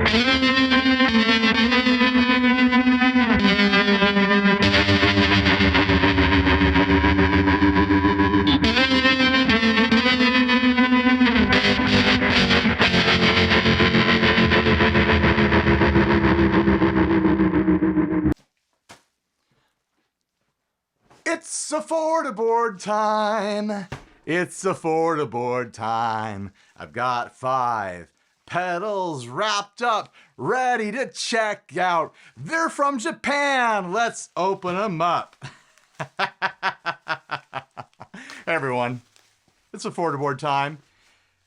It's affordaboard time. It's affordaboard time. I've got 5 pedals wrapped up, ready to check out. They're from Japan. Let's open them up. Hey everyone, it's affordaboard time.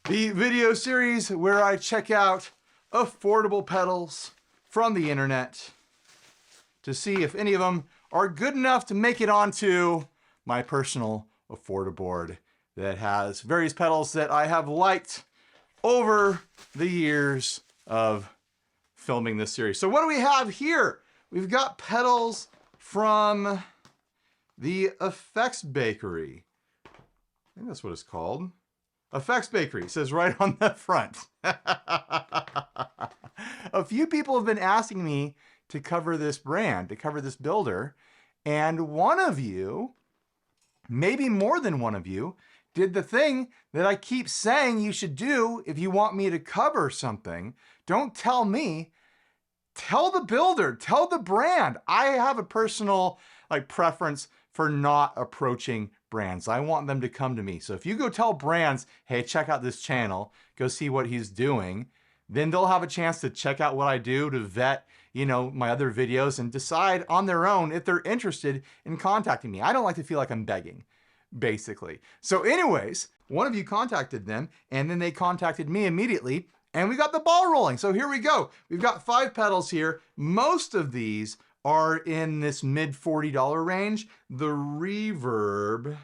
The video series where I check out affordable pedals from the internet to see if any of them are good enough to make it onto my personal affordaboard that has various pedals that I have liked over the years of filming this series. So what do we have here? We've got pedals from the Effects Bakery. I think that's what it's called. Effects Bakery, it says right on the front. A few people have been asking me to cover this brand, to cover this builder, and one of you, maybe more than one of you, did the thing that I keep saying you should do if you want me to cover something. Don't tell me, tell the builder, tell the brand. I have a personal preference for not approaching brands. I want them to come to me. So if you go tell brands, hey, check out this channel, go see what he's doing, then they'll have a chance to check out what I do, to vet, you know, my other videos and decide on their own if they're interested in contacting me. I don't like to feel like I'm begging, basically. So anyways, one of you contacted them and then they contacted me immediately and we got the ball rolling. So here we go. We've got 5 pedals here. Most of these are in this mid $40 range. The Reverb,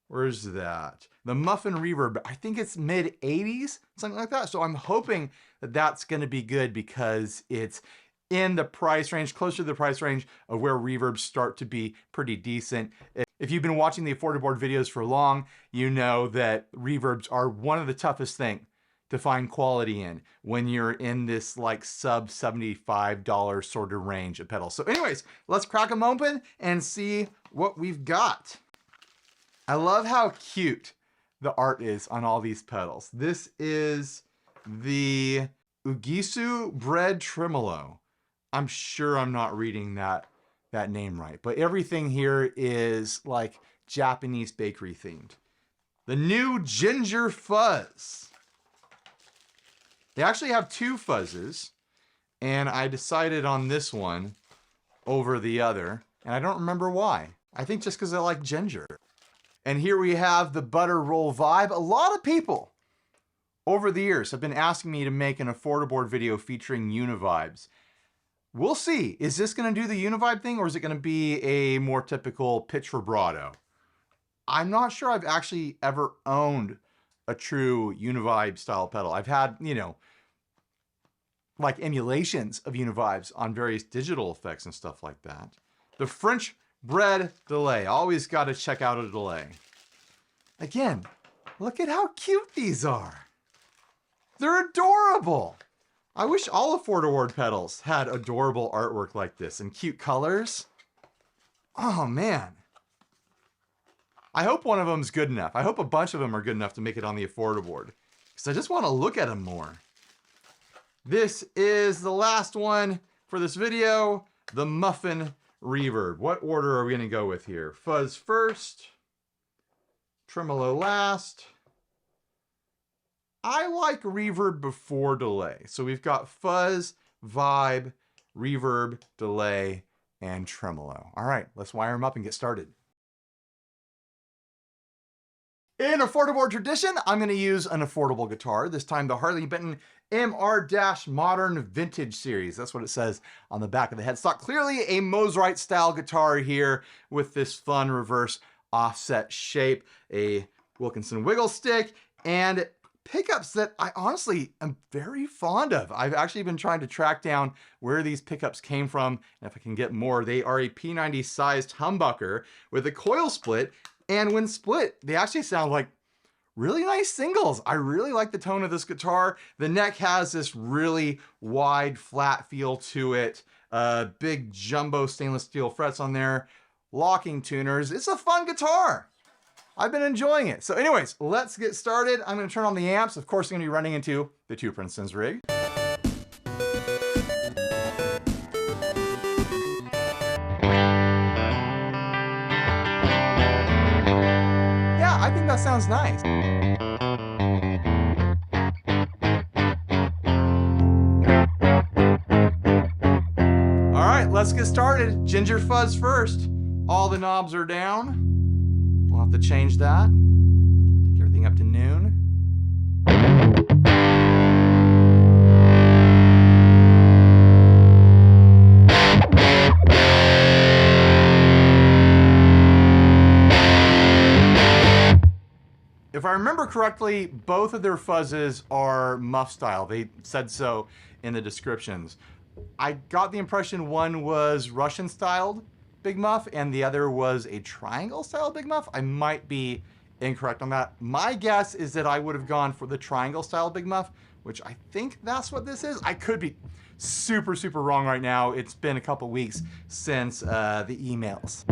where's that? The Muffin Reverb, I think it's mid 80s, something like that. So I'm hoping that that's gonna be good because it's in the price range, closer to the price range of where reverbs start to be pretty decent. If you've been watching the affordaboard videos for long, you know that reverbs are one of the toughest things to find quality in when you're in this like sub $75 sort of range of pedals. So anyways, let's crack them open and see what we've got. I love how cute the art is on all these pedals. This is the Ugisu bread tremolo. I'm sure I'm not reading that name right, but everything here is like Japanese bakery themed. The new ginger fuzz. They actually have 2 fuzzes, and I decided on this one over the other, and I don't remember why. I think just because I like ginger. And here we have the butter roll vibe. A lot of people over the years have been asking me to make an affordaboard video featuring Univibes. We'll see. Is this going to do the Univibe thing, or is it going to be a more typical pitch vibrato? I'm not sure I've actually ever owned a true Univibe style pedal. I've had, you know, like emulations of Univibes on various digital effects and stuff like that. The French bread delay. Always got to check out a delay. Again, look at how cute these are. They're adorable. I wish all affordaboard pedals had adorable artwork like this and cute colors. Oh man. I hope one of them is good enough. I hope a bunch of them are good enough to make it on the affordaboard, because I just want to look at them more. This is the last one for this video, the Muffin Reverb. What order are we going to go with here? Fuzz first, Tremolo last. I like reverb before delay. So we've got fuzz, vibe, reverb, delay, and tremolo. All right, let's wire them up and get started. In affordaboard tradition, I'm going to use an affordable guitar, this time the Harley Benton MR-Modern Vintage Series. That's what it says on the back of the headstock. Clearly a Mosrite style guitar here with this fun reverse offset shape, a Wilkinson wiggle stick, and pickups that I honestly am very fond of. I've actually been trying to track down where these pickups came from, and if I can get more. They are a P90 sized humbucker with a coil split, and when split, they actually sound like really nice singles. I really like the tone of this guitar. The neck has this really wide, flat feel to it. Big jumbo stainless steel frets on there. Locking tuners. It's a fun guitar. I've been enjoying it. So anyways, let's get started. I'm going to turn on the amps. Of course, I'm going to be running into the Two Princeton's rig. Yeah, I think that sounds nice. All right, let's get started. Ginger fuzz first. All the knobs are down. We'll have to change that. Take everything up to noon. If I remember correctly, both of their fuzzes are muff style. They said so in the descriptions. I got the impression one was Russian styled big muff and the other was a triangle style big muff. I might be incorrect on that. My guess is that I would have gone for the triangle style big muff, which I think that's what this is. I could be super, super wrong right now. It's been a couple weeks since the emails.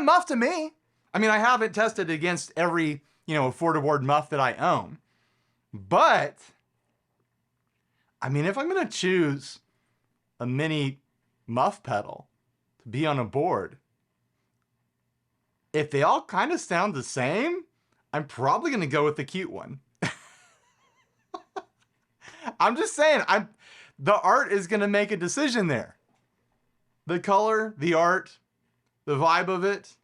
Muff to me. I mean, I haven't tested against every, affordaboard muff that I own. But, I mean, if I'm going to choose a mini muff pedal to be on a board, if they all kind of sound the same, I'm probably going to go with the cute one. I'm just saying, the art is going to make a decision there. The color, the art, the vibe of it.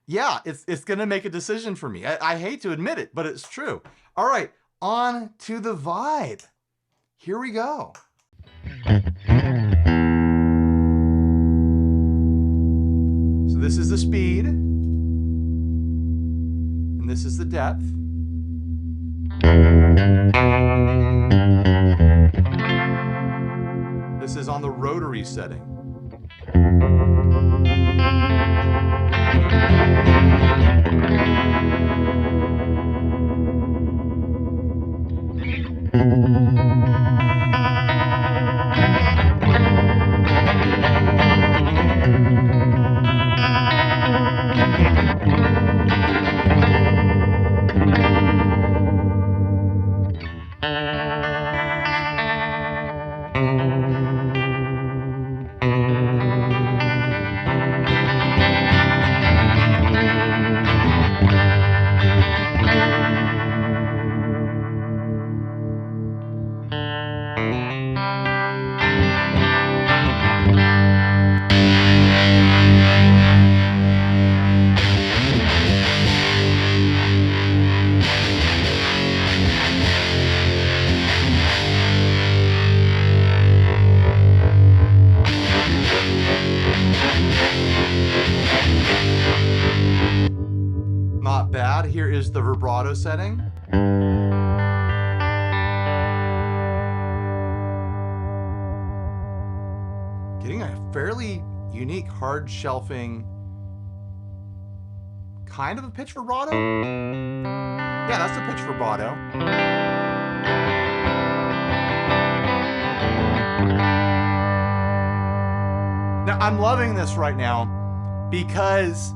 Yeah, it's going to make a decision for me. I hate to admit it, but it's true. All right, on to the vibe. Here we go. So this is the speed. And this is the depth. This is on the rotary setting. the vibrato setting. Getting a fairly unique hard shelving kind of a pitch vibrato. Yeah, that's the pitch vibrato. Now, I'm loving this right now because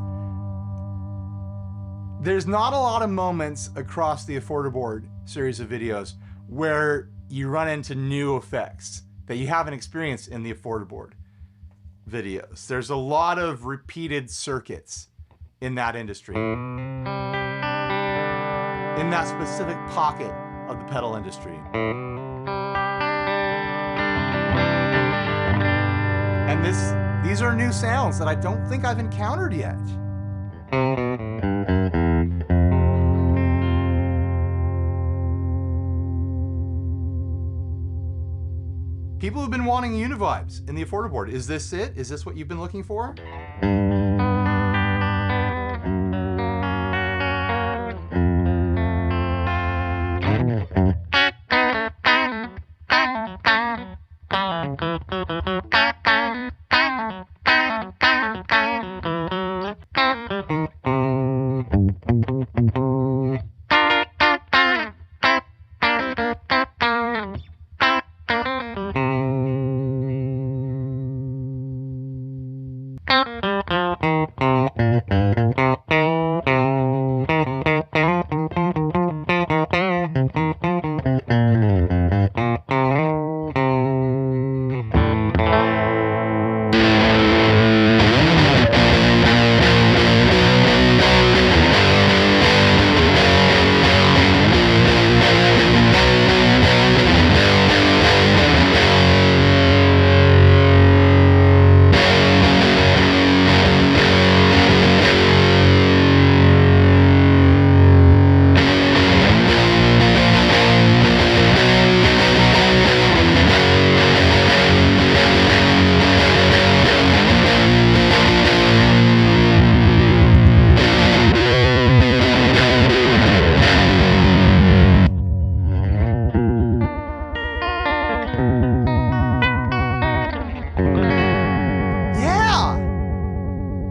there's not a lot of moments across the affordaboard series of videos where you run into new effects that you haven't experienced in the affordaboard videos. There's a lot of repeated circuits in that industry, in that specific pocket of the pedal industry. And these are new sounds that I don't think I've encountered yet. People have been wanting Univibes in the affordaboard. Is this it? Is this what you've been looking for?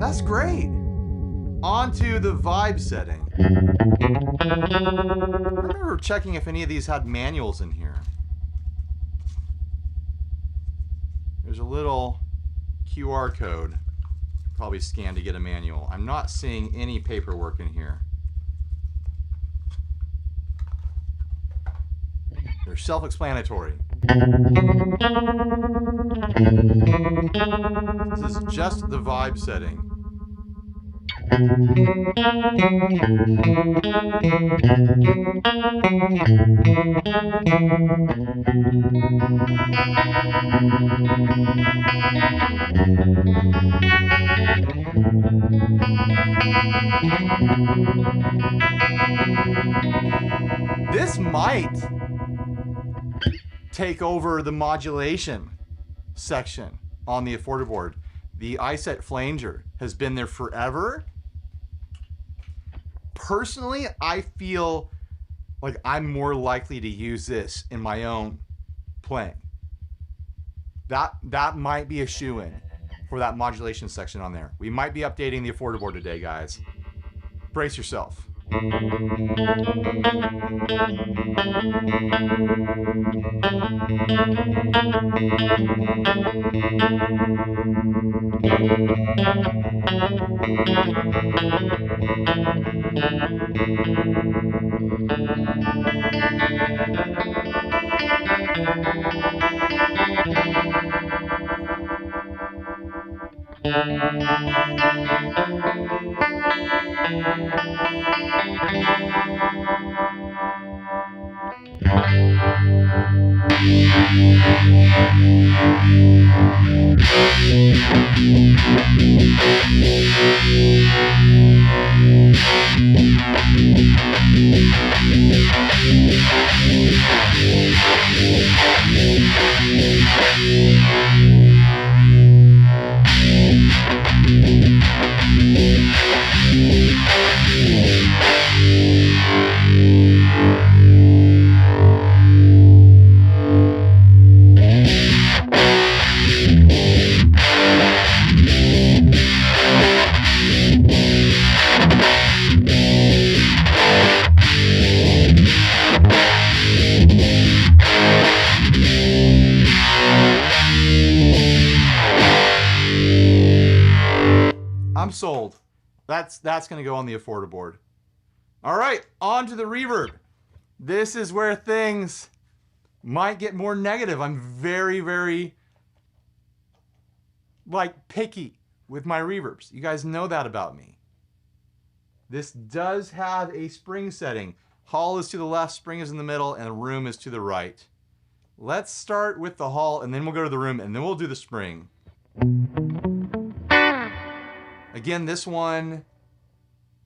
That's great. On to the vibe setting. I remember checking if any of these had manuals in here. There's a little QR code. Probably scan to get a manual. I'm not seeing any paperwork in here. They're self-explanatory. This is just the vibe setting. This might take over the modulation section on the affordaboard. The iSet flanger has been there forever. Personally, I feel like I'm more likely to use this in my own playing. That might be a shoo-in for that modulation section on there. We might be updating the affordaboard today, guys. Brace yourself. sold. That's going to go on the affordaboard. All right, on to the reverb. This is where things might get more negative. I'm very, very picky with my reverbs. You guys know that about me. This does have a spring setting. Hall is to the left, spring is in the middle, and the room is to the right. Let's start with the hall, and then we'll go to the room, and then we'll do the spring. Again, this one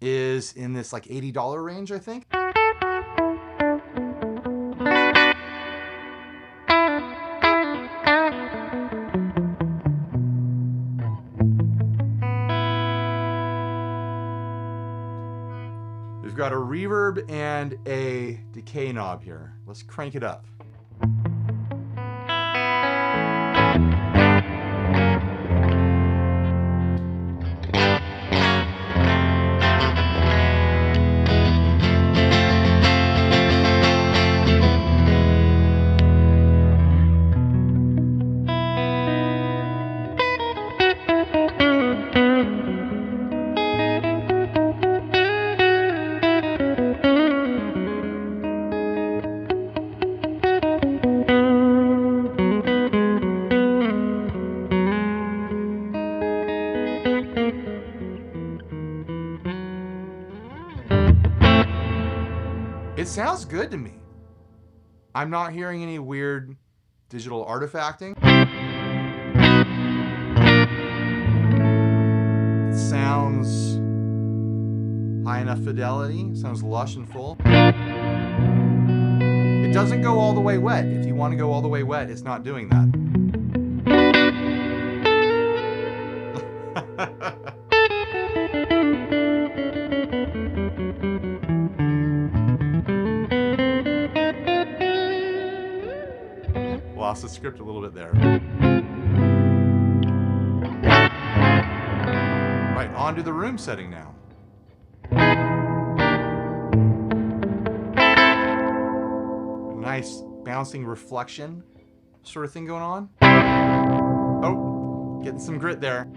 is in this like $80 range, I think. We've got a reverb and a decay knob here. Let's crank it up. It sounds good to me. I'm not hearing any weird digital artifacting. It sounds high enough fidelity. It sounds lush and full. It doesn't go all the way wet. If you want to go all the way wet, it's not doing that. Lost the script a little bit there. Right, on to the room setting now. Nice bouncing reflection sort of thing going on. Oh, getting some grit there.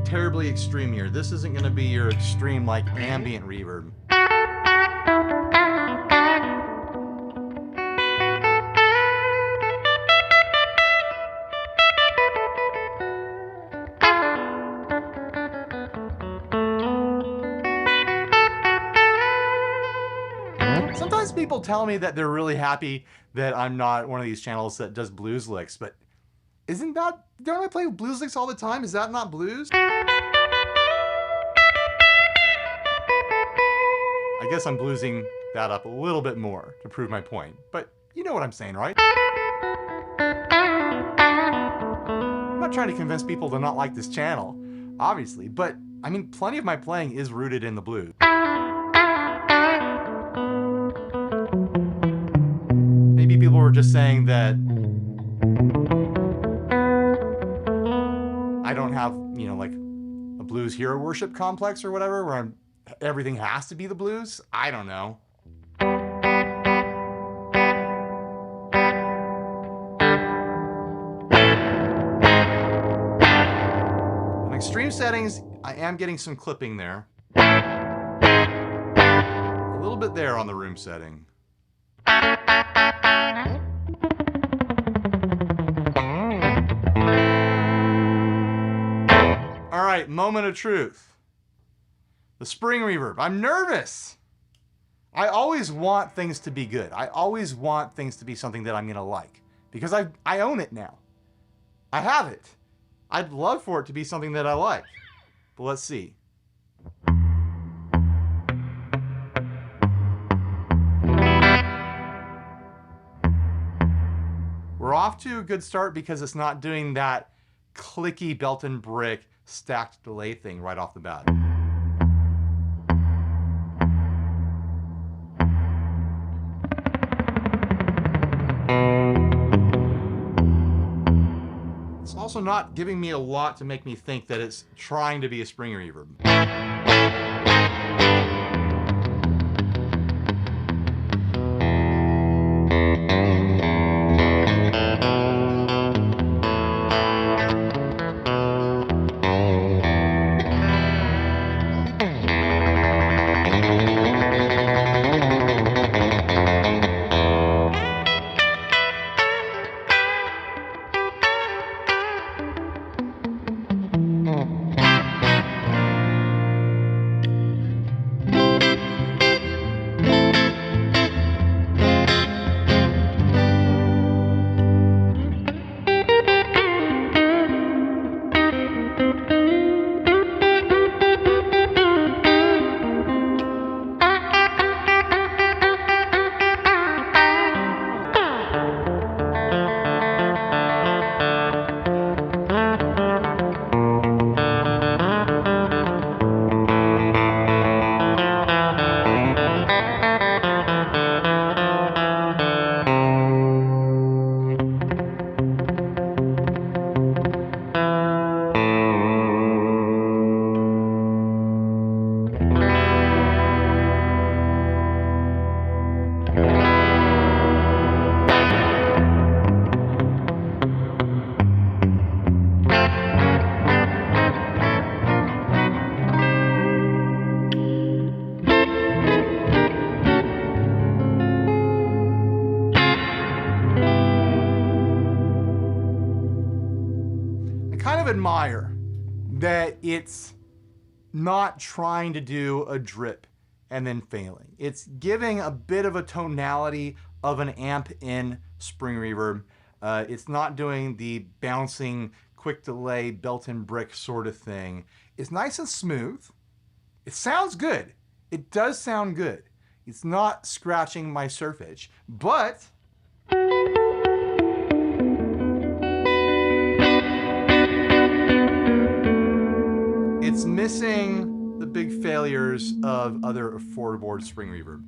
Terribly extreme here. This isn't going to be your extreme like ambient reverb. Sometimes people tell me that they're really happy that I'm not one of these channels that does blues licks, but don't I play blues licks all the time? Is that not blues? I guess I'm bluesing that up a little bit more to prove my point, but you know what I'm saying, right? I'm not trying to convince people to not like this channel, obviously, but I mean, plenty of my playing is rooted in the blues. Maybe people were just saying that I don't have, you know, like a blues hero worship complex or whatever, where everything has to be the blues. I don't know. On extreme settings, I am getting some clipping there. A little bit there on the room setting. All right, moment of truth. The spring reverb. I'm nervous. I always want things to be good. I always want things to be something that I'm going to like because I own it now. I have it. I'd love for it to be something that I like. But let's see. We're off to a good start because it's not doing that clicky belt and brick stacked delay thing right off the bat. also not giving me a lot to make me think that it's trying to be a spring reverb. Admire that it's not trying to do a drip and then failing. It's giving a bit of a tonality of an amp in spring reverb. It's not doing the bouncing quick delay built-in brick sort of thing. It's nice and smooth. It sounds good. It does sound good. It's not scratching my surface, but it's missing the big failures of other affordaboard spring reverb.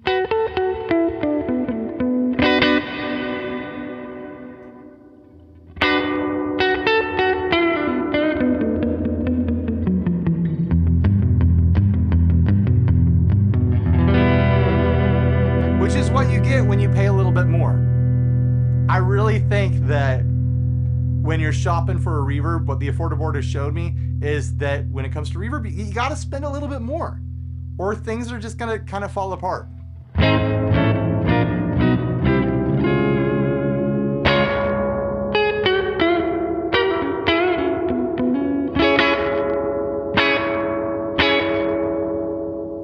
Which is what you get when you pay a little bit more. I really think that when you're shopping for a reverb, what the affordaboard has showed me is that when it comes to reverb, you gotta spend a little bit more, or things are just gonna kind of fall apart. I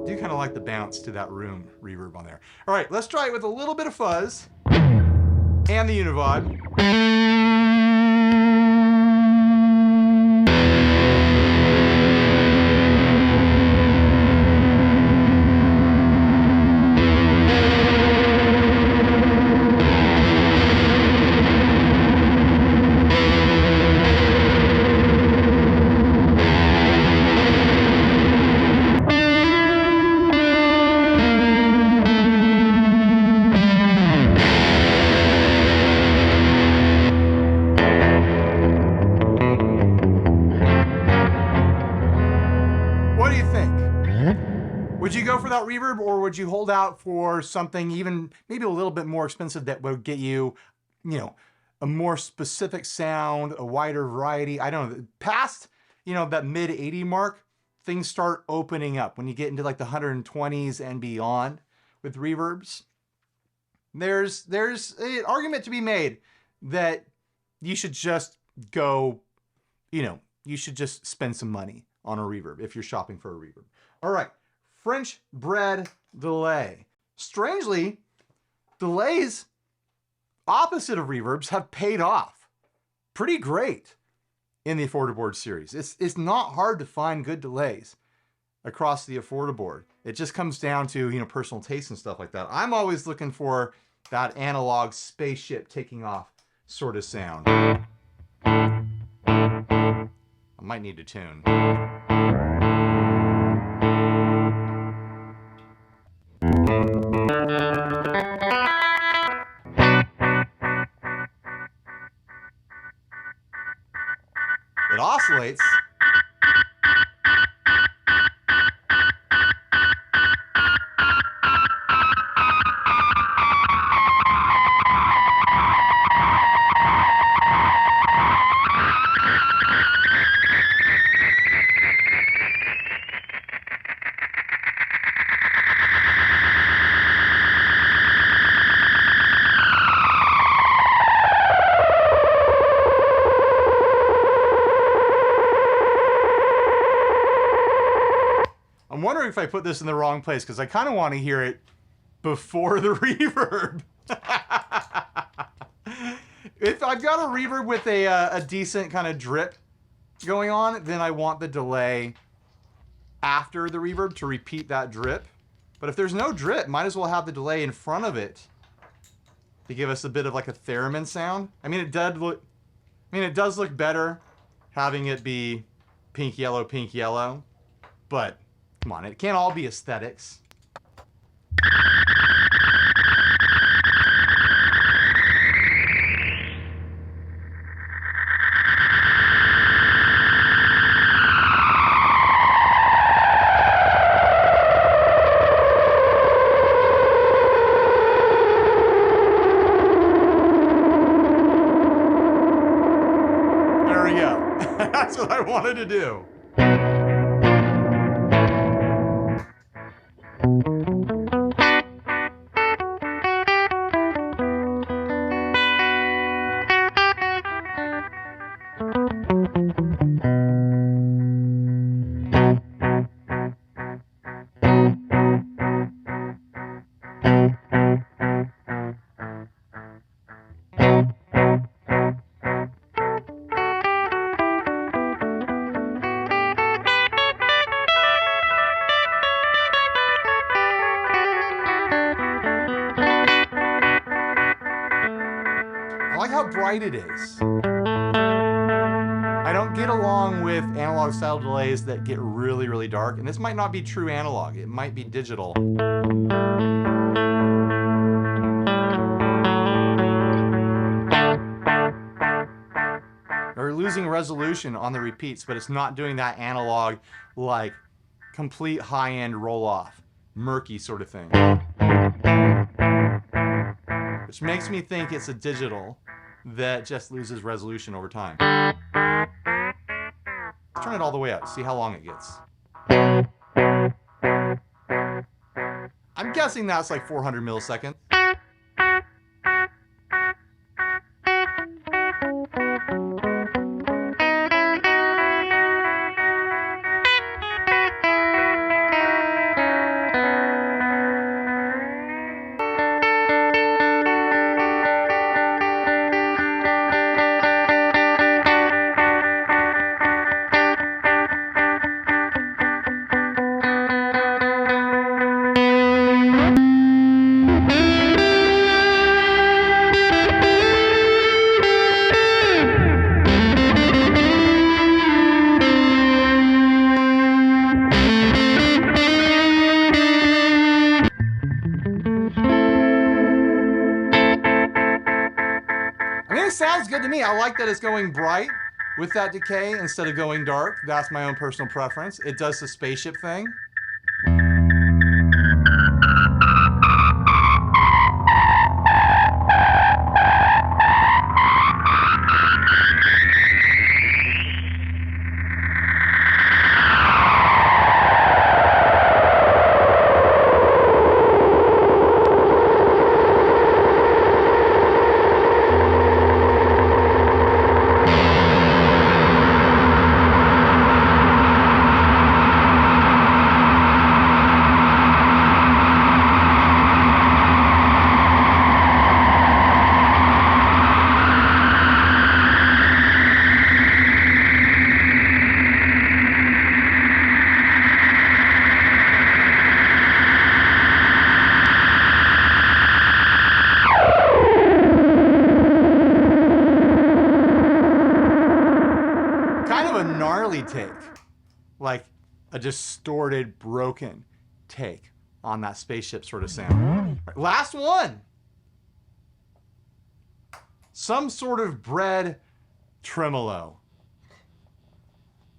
do kind of like the bounce to that room reverb on there. All right, let's try it with a little bit of fuzz and the Univibe. Would you go for that reverb, or would you hold out for something even maybe a little bit more expensive that would get you, a more specific sound, a wider variety? I don't know. Past, that mid 80 mark, things start opening up. When you get into like the 120s and beyond with reverbs, there's an argument to be made that you should just go, you should just spend some money on a reverb if you're shopping for a reverb. All right. French bread delay. Strangely, delays, opposite of reverbs, have paid off pretty great in the affordaboard series. It's not hard to find good delays across the affordaboard. It just comes down to, personal taste and stuff like that. I'm always looking for that analog spaceship taking off sort of sound. I might need to tune. it oscillates. I'm wondering if I put this in the wrong place because I kind of want to hear it before the reverb. If I've got a reverb with a decent kind of drip going on, then I want the delay after the reverb to repeat that drip. But if there's no drip, might as well have the delay in front of it to give us a bit of like a theremin sound. I mean, it does look better having it be pink, yellow, but come on, it can't all be aesthetics. There we go. That's what I wanted to do. I like how bright it is. I don't get along with analog style delays that get really, really dark. And this might not be true analog. It might be digital. We're losing resolution on the repeats, but it's not doing that analog, like complete high-end roll-off, murky sort of thing. Which makes me think it's a digital that just loses resolution over time. Let's turn it all the way up, see how long it gets. I'm guessing that's like 400 milliseconds. Sounds good to me. I like that it's going bright with that decay instead of going dark. That's my own personal preference. It does the spaceship thing. Take, like a distorted, broken take on that spaceship sort of sound. Right, last one. Some sort of bread tremolo.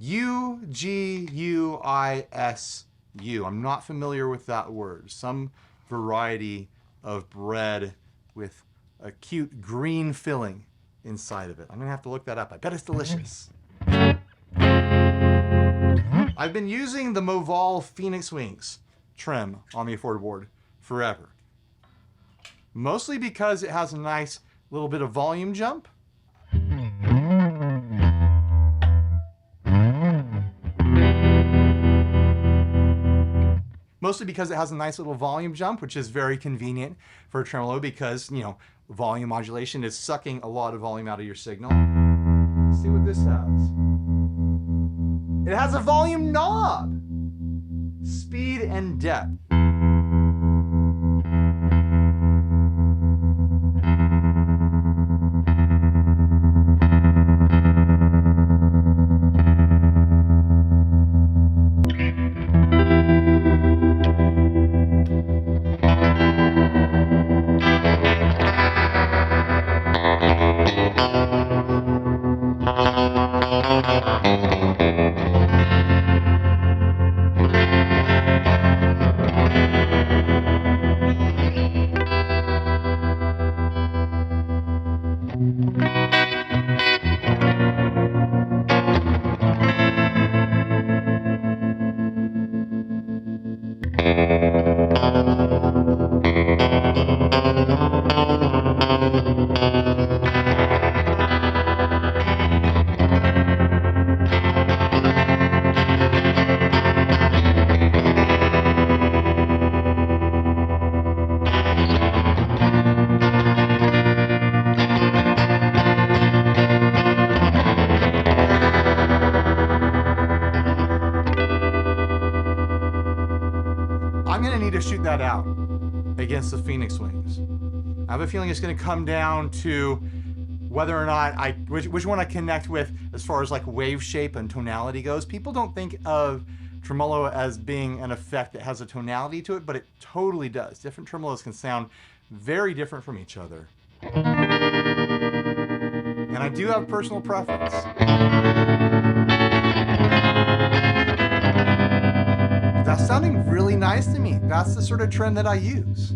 Ugisu. I'm not familiar with that word. Some variety of bread with a cute green filling inside of it. I'm gonna have to look that up. I bet it's delicious. I've been using the Moval Phoenix Wings Trem on the affordaboard forever. Mostly because it has a nice little bit of volume jump. Mostly because it has a nice little volume jump, which is very convenient for a tremolo because, you know, volume modulation is sucking a lot of volume out of your signal. Let's see what this has. It has a volume knob. Speed and depth. I'm gonna need to shoot that out against the Phoenix Wings. I have a feeling it's gonna come down to whether or not which one I connect with as far as like wave shape and tonality goes. People don't think of tremolo as being an effect that has a tonality to it, but it totally does. Different tremolos can sound very different from each other. And I do have personal preference. That's sounding really nice to me. That's the sort of trend that I use.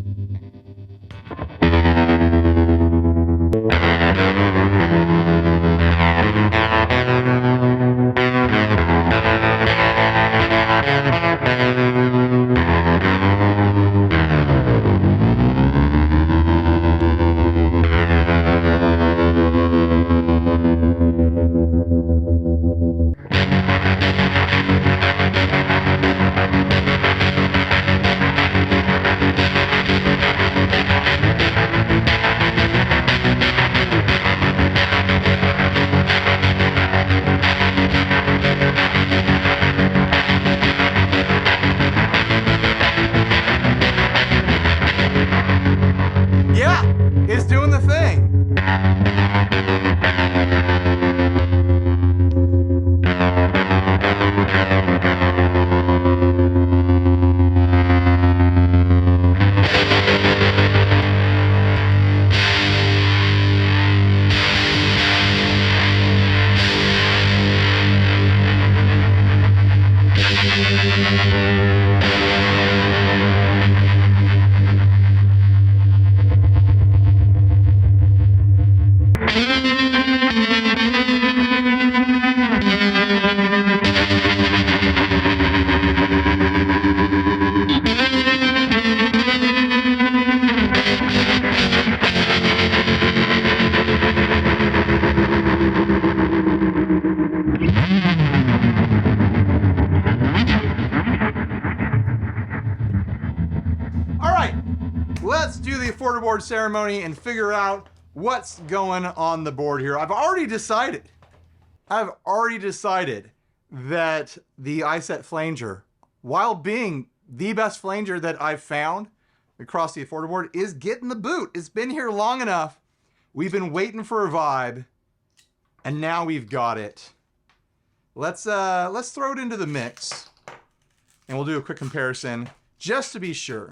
It's doing the thing. Let's do the affordaboard ceremony and figure out what's going on the board here. I've already decided that the iSet flanger, while being the best flanger that I've found across the affordaboard, is getting the boot. It's been here long enough. We've been waiting for a vibe, and now we've got it. Let's throw it into the mix, and we'll do a quick comparison just to be sure.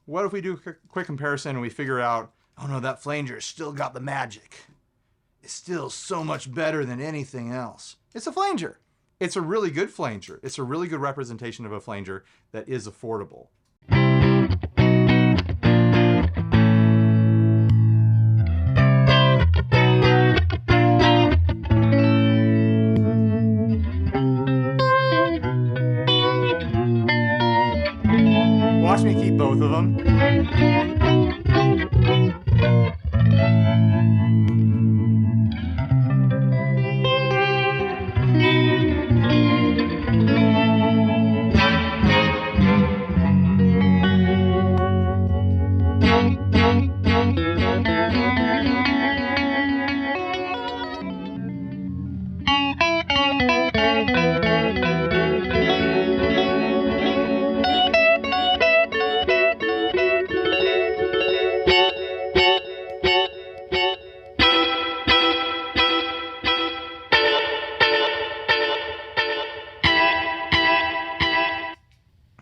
What if we do a quick comparison and we figure out, oh no, that flanger still got the magic. It's still so much better than anything else. It's a flanger. it's a really good flanger. It's a really good representation of a flanger that is affordable. Watch me keep both of them.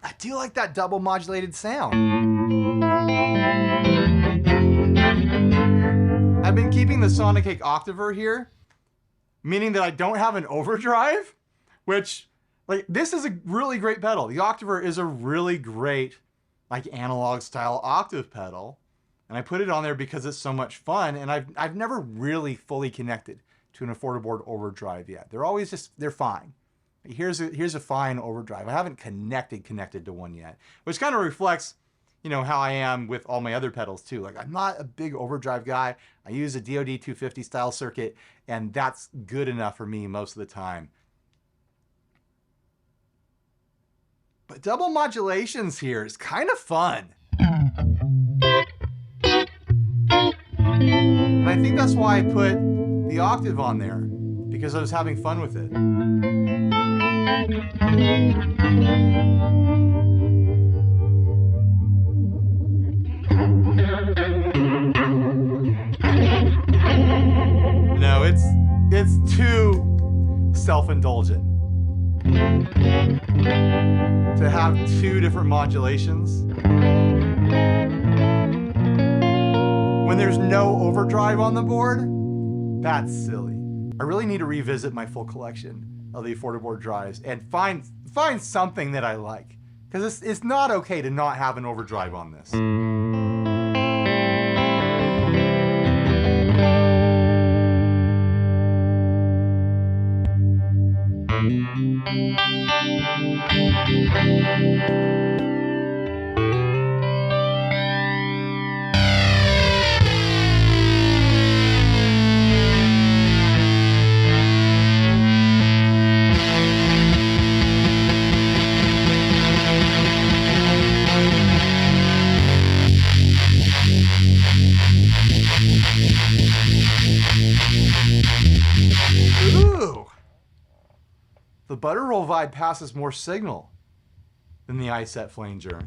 I do like that double modulated sound. I've been keeping the Sonicake Octaver here, meaning that I don't have an overdrive, which, like, this is a really great pedal. The Octaver is a really great, like, analog style octave pedal. And I put it on there because it's so much fun, and I've never really fully connected to an affordaboard overdrive yet. They're always just, they're fine. Here's a fine overdrive. I haven't connected to one yet, which kind of reflects, you know, how I am with all my other pedals too. Like, I'm not a big overdrive guy. I use a DoD 250 style circuit, and that's good enough for me most of the time. But double modulations here is kind of fun. And I think that's why I put the octave on there, because I was having fun with it. No, it's too self-indulgent to have two different modulations when there's no overdrive on the board. That's silly. I really need to revisit my full collection of the affordaboard drives and find something that I like, because it's not okay to not have an overdrive on this. Ooh! The butter roll vibe passes more signal than the iSet flanger.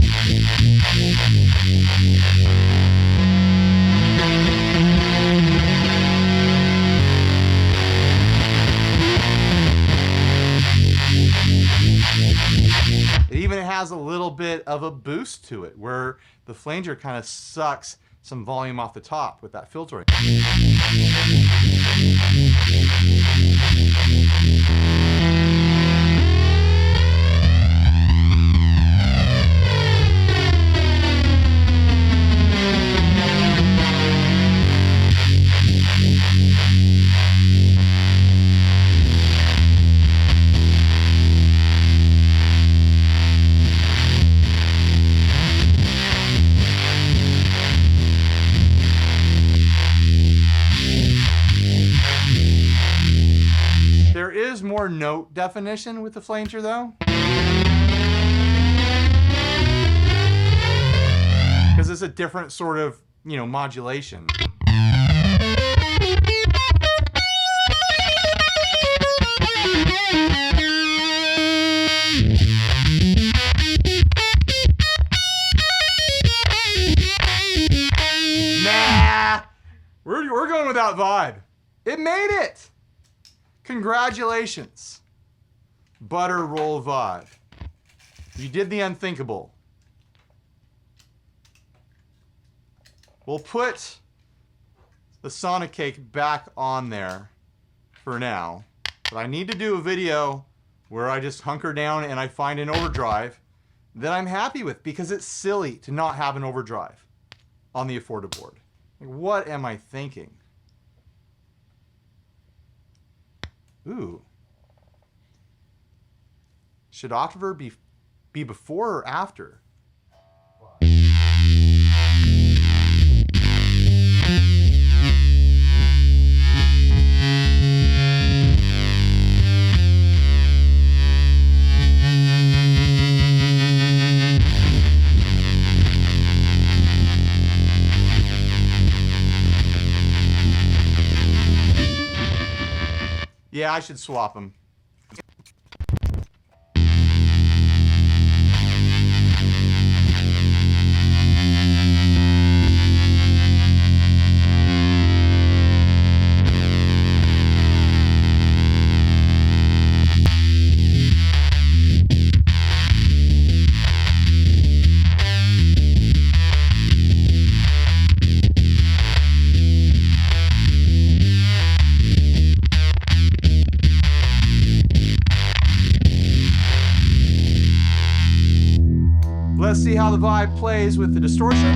It even has a little bit of a boost to it, where the flanger kind of sucks some volume off the top with that filtering. There is more note definition with the flanger though, because it's a different sort of, you know, modulation. Nah, we're going with that vibe. It made it. Congratulations, Butter Roll Vibe. You did the unthinkable. We'll put the Sonicake back on there for now, but I need to do a video where I just hunker down and I find an overdrive that I'm happy with, because it's silly to not have an overdrive on the affordaboard. Like, what am I thinking? Ooh. Should Octaver be before or after? Yeah, I should swap them. Let's see how the vibe plays with the distortion.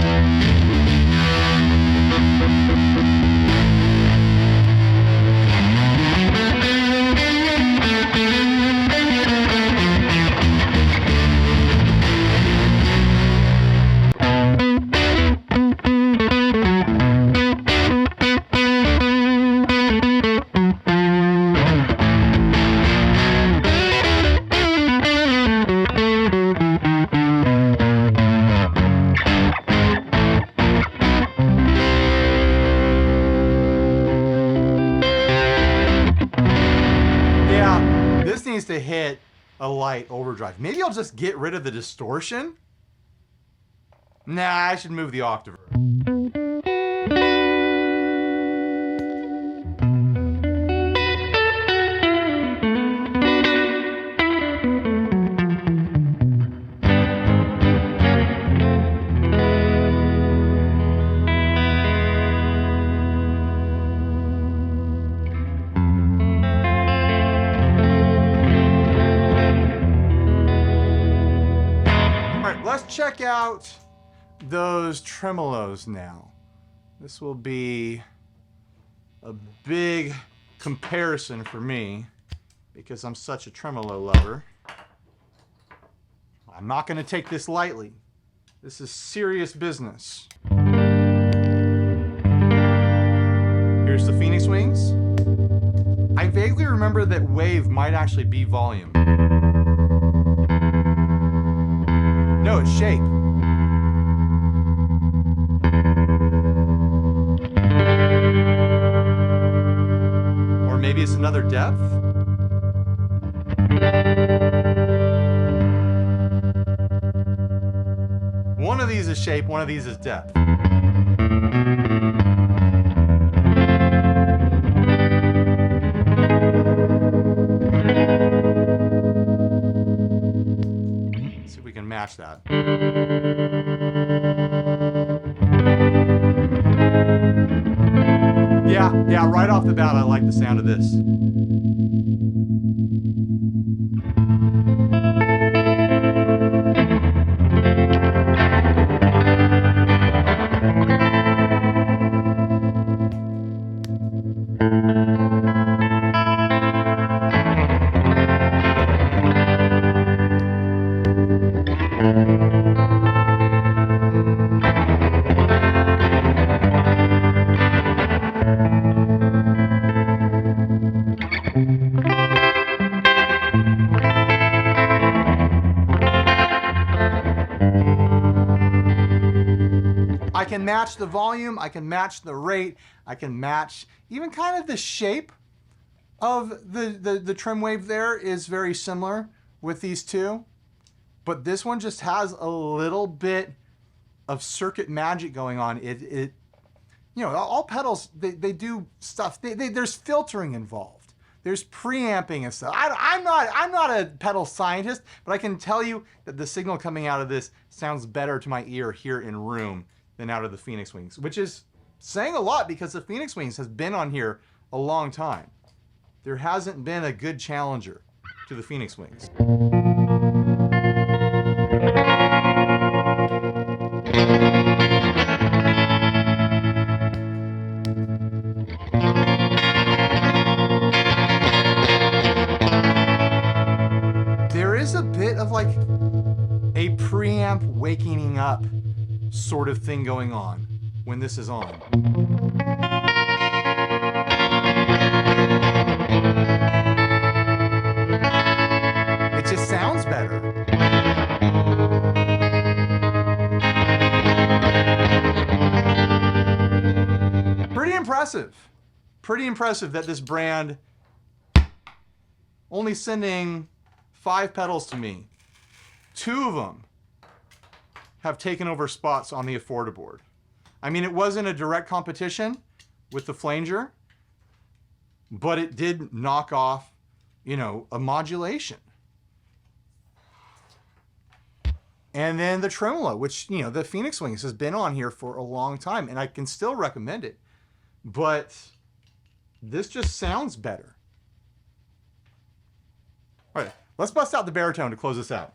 To hit a light overdrive. Maybe I'll just get rid of the distortion. Nah, I should move the octaver. Let's check out those tremolos now. This will be a big comparison for me because I'm such a tremolo lover. I'm not going to take this lightly. This is serious business. Here's the Phoenix Wings. I vaguely remember that wave might actually be volume. No, it's shape. Or maybe it's another depth. One of these is shape, one of these is depth. Match that. Yeah, right off the bat, I like the sound of this. I can match the volume, I can match the rate, I can match even kind of the shape of the trim wave there is very similar with these two. But this one just has a little bit of circuit magic going on. It you know, all pedals, they do stuff. There's filtering involved. There's preamping and stuff. I'm not a pedal scientist, but I can tell you that the signal coming out of this sounds better to my ear here in room than out of the Phoenix Wings, which is saying a lot because the Phoenix Wings has been on here a long time. There hasn't been a good challenger to the Phoenix Wings. There is a bit of like a preamp waking up sort of thing going on when this is on. It just sounds better. Pretty impressive. Pretty impressive that this brand only sending 5 pedals to me. 2 of them have taken over spots on the affordaboard. I mean, it wasn't a direct competition with the flanger, but it did knock off, you know, a modulation. And then the Tremolo, which, you know, the Phoenix Wings has been on here for a long time, and I can still recommend it. But this just sounds better. All right, let's bust out the baritone to close this out.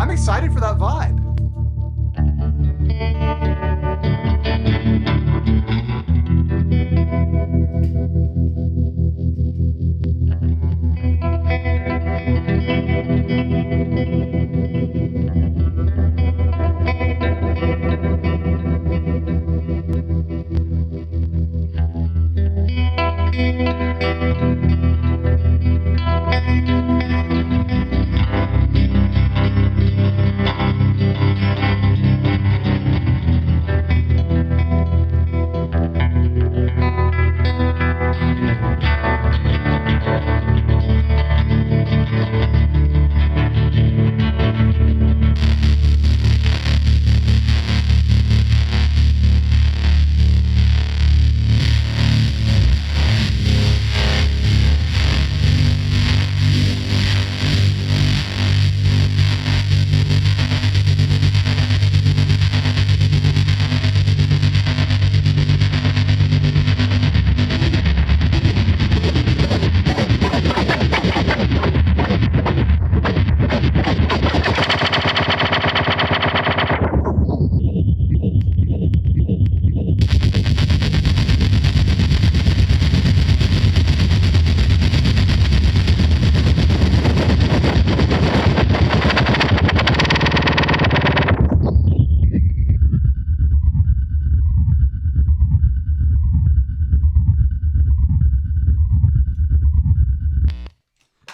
Excited for that vibe.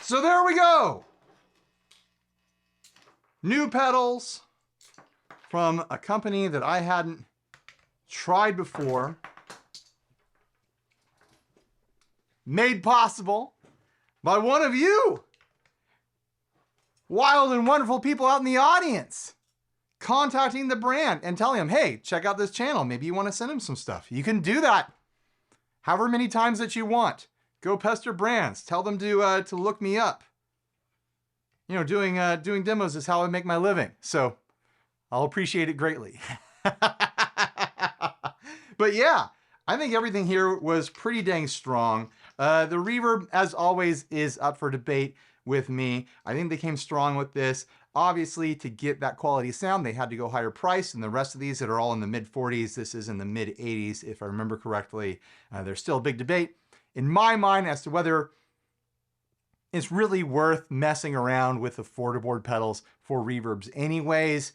So there we go. New pedals from a company that I hadn't tried before. made possible by one of you, wild and wonderful people out in the audience, contacting the brand and telling them, hey, check out this channel. Maybe you want to send them some stuff. You can do that however many times that you want. Go pester brands. Tell them to look me up. You know, doing demos is how I make my living. So I'll appreciate it greatly. But yeah, I think everything here was pretty dang strong. The reverb, as always, is up for debate with me. I think they came strong with this. Obviously, to get that quality sound, they had to go higher price than the rest of these that are all in the mid 40s. This is in the mid 80s, if I remember correctly. There's still a big debate in my mind as to whether it's really worth messing around with affordaboard pedals for reverbs anyways.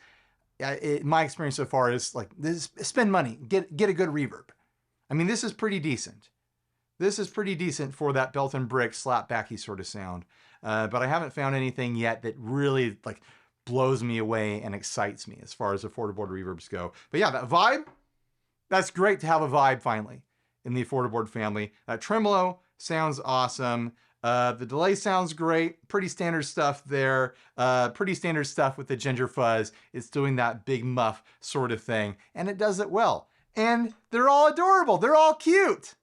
My experience so far is like, spend money, get a good reverb. I mean, this is pretty decent. This is pretty decent for that belt and brick slap backy sort of sound. But I haven't found anything yet that really like blows me away and excites me as far as affordaboard reverbs go. But yeah, that vibe, that's great to have a vibe finally in the affordaboard family. That tremolo sounds awesome. The delay sounds great. Pretty standard stuff there. Pretty standard stuff with the ginger fuzz. It's doing that big muff sort of thing, and it does it well. And they're all adorable. They're all cute.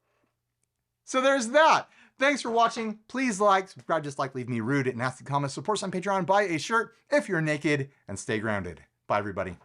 So there's that. Thanks for watching. Please like, subscribe, dislike, leave me rude, and ask the comments. Support us on Patreon. Buy a shirt if you're naked, and stay grounded. Bye, everybody.